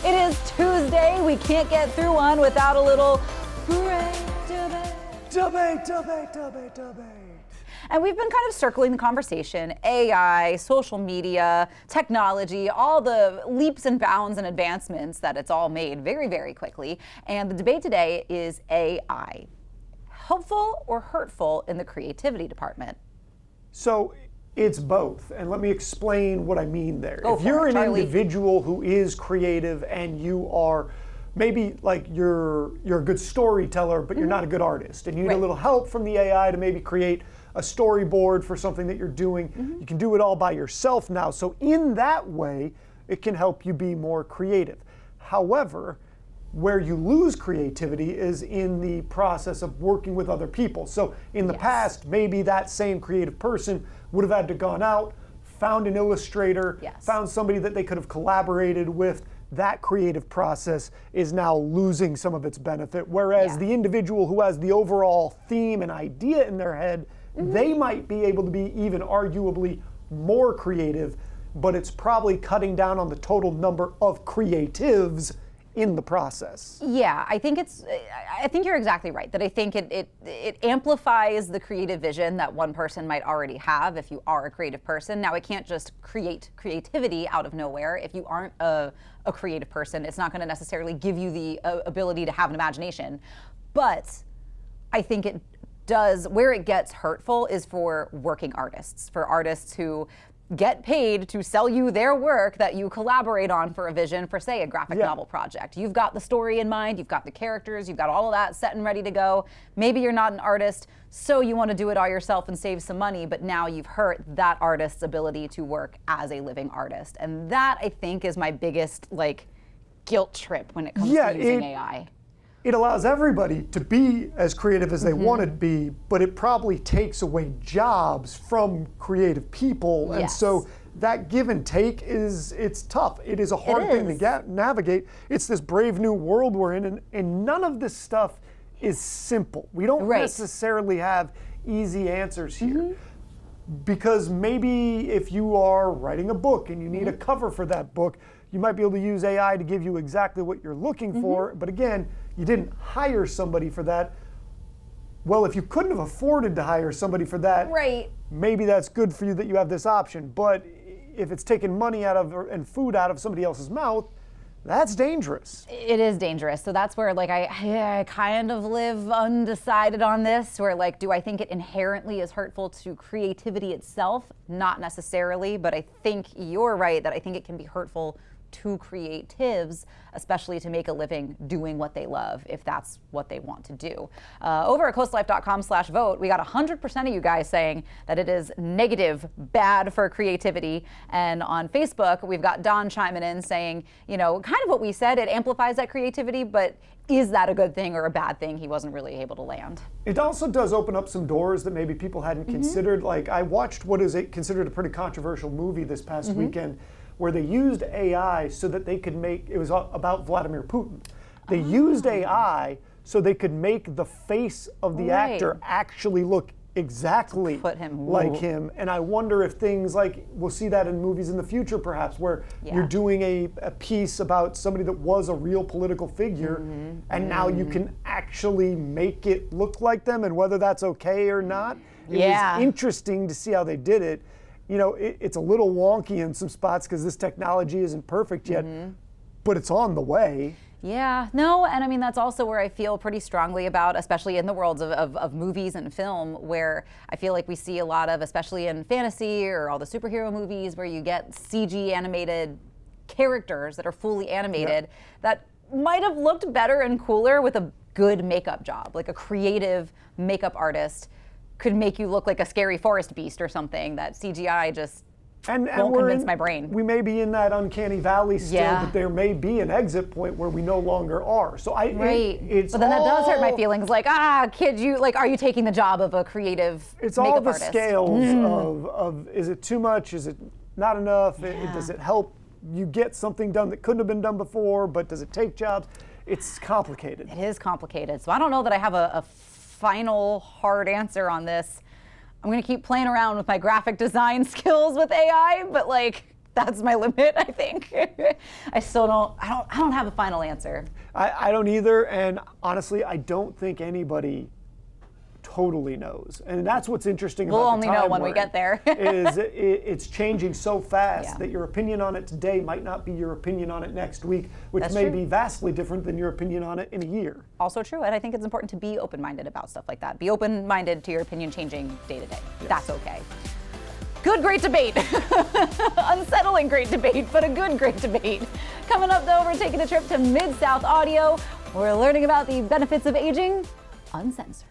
It is Tuesday. We can't get through one without a little great debate. Debate. And we've been kind of circling the conversation, AI, social media, technology, all the leaps and bounds and advancements that it's all made very, very quickly. And the debate today is AI. Helpful or hurtful in the creativity department? So it's both, and let me explain what I mean there. Go if for you're it, an Charlie. individual who is creative and you are maybe like you're a good storyteller, but you're not a good artist, and you need Right. a little help from the AI to maybe create a storyboard for something that you're doing. You can do it all by yourself now. So in that way, it can help you be more creative. However, where you lose creativity is in the process of working with other people. So in the Yes. past, maybe that same creative person would have had to gone out, found an illustrator, Yes. found somebody that they could have collaborated with. That creative process is now losing some of its benefit. Whereas Yeah. the individual who has the overall theme and idea in their head, they might be able to be even arguably more creative, but it's probably cutting down on the total number of creatives in the process. Yeah, I think you're exactly right. That I think it amplifies the creative vision that one person might already have if you are a creative person. Now, it can't just create creativity out of nowhere. If you aren't a creative person, it's not going to necessarily give you the ability to have an imagination. But I think it does, where it gets hurtful is for working artists, for artists who get paid to sell you their work that you collaborate on for a vision for, say, a graphic novel project. You've got the story in mind, you've got the characters, you've got all of that set and ready to go. Maybe you're not an artist, so you want to do it all yourself and save some money, but now you've hurt that artist's ability to work as a living artist. And that, I think, is my biggest, guilt trip when it comes to using AI. It allows everybody to be as creative as they want to be, but it probably takes away jobs from creative people. And Yes. so that give and take it's tough. It is a hard thing to navigate. It's this brave new world we're in, and none of this stuff is simple. We don't necessarily have easy answers here. Because maybe if you are writing a book and you need a cover for that book, you might be able to use AI to give you exactly what you're looking for. But again, you didn't hire somebody for that. Well, if you couldn't have afforded to hire somebody for that, maybe that's good for you that you have this option. But if it's taking money out of and food out of somebody else's mouth, that's dangerous. It is dangerous. So that's where I kind of live undecided on this, where do I think it inherently is hurtful to creativity itself? Not necessarily, but I think you're right that I think it can be hurtful to creatives, especially to make a living doing what they love, if that's what they want to do. Over at CoastLife.com/vote, we got 100% of you guys saying that it is negative, bad for creativity. And on Facebook, we've got Don chiming in saying, kind of what we said, it amplifies that creativity, but is that a good thing or a bad thing? He wasn't really able to land. It also does open up some doors that maybe people hadn't considered. Like, I watched what is considered a pretty controversial movie this past weekend, where they used AI so that they could it was about Vladimir Putin. They used AI so they could make the face of the actor actually look exactly like him. And I wonder if things we'll see that in movies in the future perhaps, where you're doing a piece about somebody that was a real political figure, and now you can actually make it look like them, and whether that's okay or not. It was interesting to see how they did it. It's a little wonky in some spots because this technology isn't perfect yet, but it's on the way. Yeah, no, and I mean, that's also where I feel pretty strongly about, especially in the worlds of movies and film, where I feel like we see a lot of, especially in fantasy or all the superhero movies, where you get CG animated characters that are fully animated that might have looked better and cooler with a good makeup job, like a creative makeup artist could make you look like a scary forest beast or something that CGI just won't convince my brain. We may be in that uncanny valley still, but there may be an exit point where we no longer are. So but then that does hurt my feelings. Kid, are you taking the job of a creative It's makeup all the artist? scales of is it too much? Is it not enough? Does it help you get something done that couldn't have been done before? But does it take jobs? It's complicated. It is complicated. So I don't know that I have a final hard answer on this. I'm going to keep playing around with my graphic design skills with AI, but That's my limit, I think. I don't have a final answer. I don't either, and honestly, I don't think anybody totally knows. And that's what's interesting about We'll the only time know when we're we get there. is it's changing so fast Yeah. that your opinion on it today might not be your opinion on it next week, which That's may true. be vastly different than your opinion on it in a year. Also true, and I think it's important to be open-minded about stuff like that. Be open-minded to your opinion changing day to day. That's okay. Good, great debate. Unsettling great debate, but a good, great debate. Coming up, though, we're taking a trip to Mid-South Audio. We're learning about the benefits of aging uncensored.